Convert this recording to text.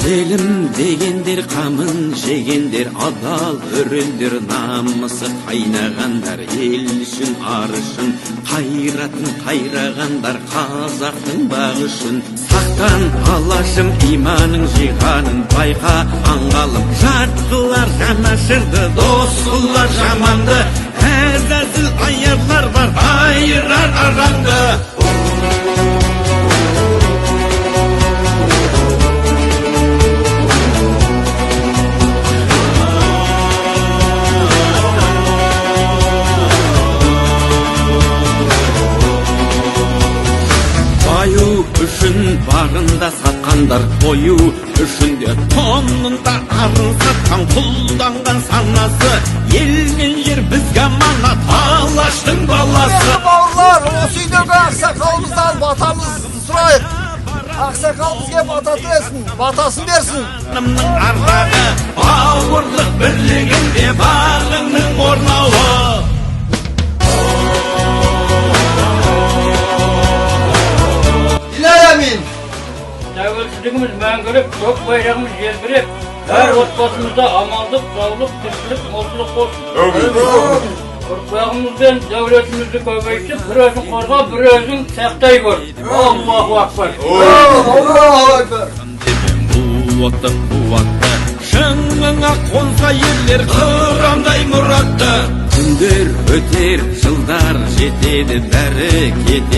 Елім дегендер қамын жегендер, адал өрендер, намысы қайнағандар, ел үшін арышын, қайратын қайрағандар, қазақтың бағышын. Сақтан алашым иманың жиғанын байқа аңғалым, жартқылар жанашырды, досқылар жаманды, әзәзіл аярлар бар, айырар аранды. Үшін барында сатқандар, бойу үшінде тонында арын сатқан, құлданған санасы, ел мен жер бізге аманат, алаштың баласы. Бауырлар, осы үйдегі ақсақалымыздан батамыз сұрайық. Ақсақал бізге бата тілесін, батасын берсін. Ардағы бауырлық бірлігінде бағының орнауы. Тәуелсіздігіміз мәңгілік, көк байрағымыз желбіреп, әр отбасымызда амандық, саулық, тіршілік, молшылық болсын. Ұрпағымыз бен дәулетімізді көбейтіп, бір өзін қорғап, бір өзін сақтай көр. Аллаху акбар. Аллаху акбар. Қуатты, қуатты, шыңыңа қонса ерлер, қырандай мұратты. Күндер өтер, жылдар жетеді, бәрі кетеді.